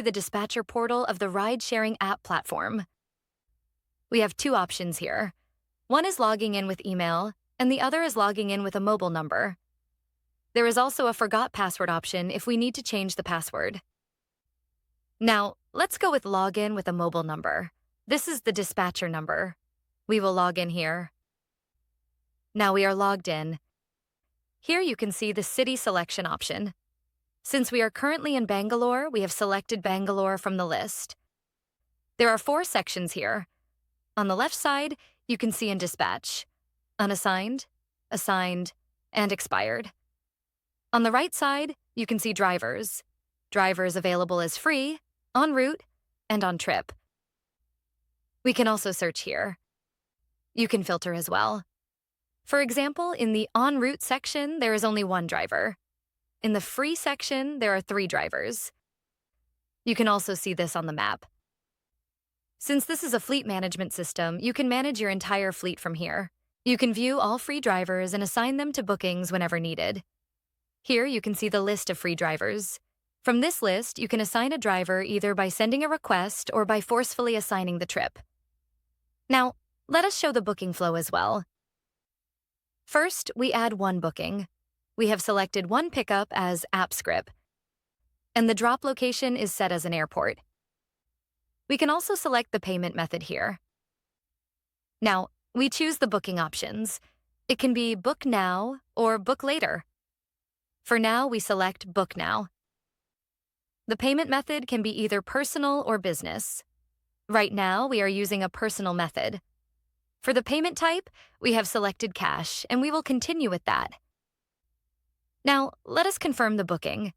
the dispatcher portal of the ride-sharing app platform. We have two options here. One is logging in with email, and the other is logging in with a mobile number. There is also a forgot password option if we need to change the password. Now, let's go with login with a mobile number. This is the dispatcher number. We will log in here. Now we are logged in. Here you can see the city selection option. Since we are currently in Bangalore, we have selected Bangalore from the list. There are 4 sections here. On the left side, you can see in dispatch, unassigned, assigned, and expired. On the right side, you can see drivers. Drivers available as free, en route, and on trip. We can also search here. You can filter as well. For example, in the en route section, there is only 1 driver. In the free section, there are 3 drivers. You can also see this on the map. Since this is a fleet management system, you can manage your entire fleet from here. You can view all free drivers and assign them to bookings whenever needed. Here you can see the list of free drivers. From this list, you can assign a driver either by sending a request or by forcefully assigning the trip. Now, let us show the booking flow as well. First, we add 1 booking. We have selected 1 pickup as Appscrip, and the drop location is set as an airport. We can also select the payment method here. Now, we choose the booking options. It can be book now or book later. For now, we select book now. The payment method can be either personal or business. Right now, we are using a personal method. For the payment type, we have selected cash, and we will continue with that. Now, let us confirm the booking.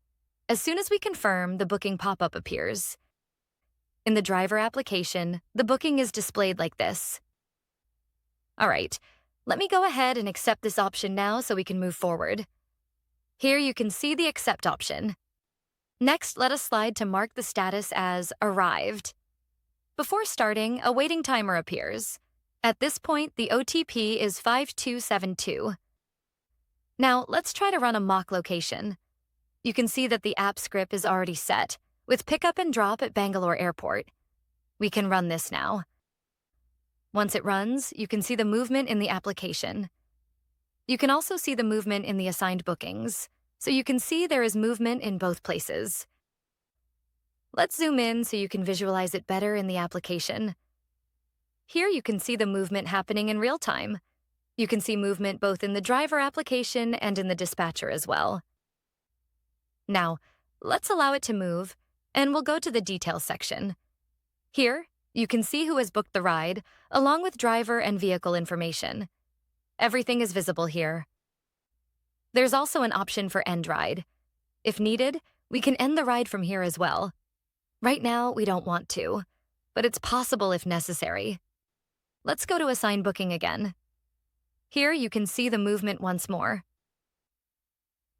As soon as we confirm, the booking pop-up appears. In the driver application, the booking is displayed like this. All right, let me go ahead and accept this option now so we can move forward. Here you can see the accept option. Next, let us slide to mark the status as arrived. Before starting, a waiting timer appears. At this point, the OTP is 5272. Now, let's try to run a mock location. You can see that the Appscrip is already set, with pickup and drop at Bangalore Airport. We can run this now. Once it runs, you can see the movement in the application. You can also see the movement in the assigned bookings, so you can see there is movement in both places. Let's zoom in so you can visualize it better in the application. Here you can see the movement happening in real time. You can see movement both in the driver application and in the dispatcher as well. Now, let's allow it to move, and we'll go to the details section. Here, you can see who has booked the ride, along with driver and vehicle information. Everything is visible here. There's also an option for end ride. If needed, we can end the ride from here as well. Right now, we don't want to, but it's possible if necessary. Let's go to assign booking again. Here you can see the movement once more.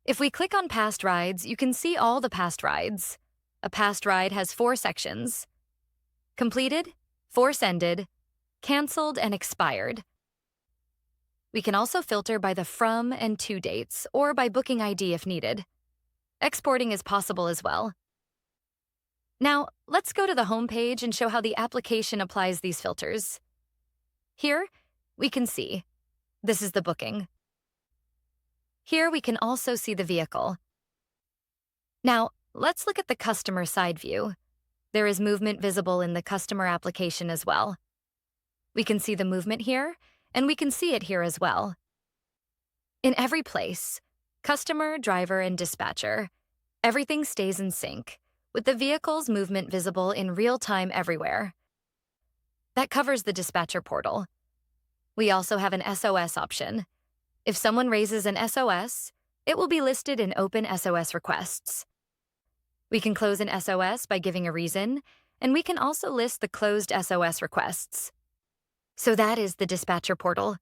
If we click on past rides, you can see all the past rides. A past ride has 4 sections: completed, force ended, canceled, and expired. We can also filter by the from and to dates or by booking ID if needed. Exporting is possible as well. Now, let's go to the home page and show how the application applies these filters. Here, we can see. This is the booking. Here we can also see the vehicle. Now, let's look at the customer side view. There is movement visible in the customer application as well. We can see the movement here, and we can see it here as well. In every place, customer, driver, and dispatcher, everything stays in sync, with the vehicle's movement visible in real time everywhere. That covers the dispatcher portal. We also have an SOS option. If someone raises an SOS, it will be listed in open SOS requests. We can close an SOS by giving a reason, and we can also list the closed SOS requests. So that is the dispatcher portal.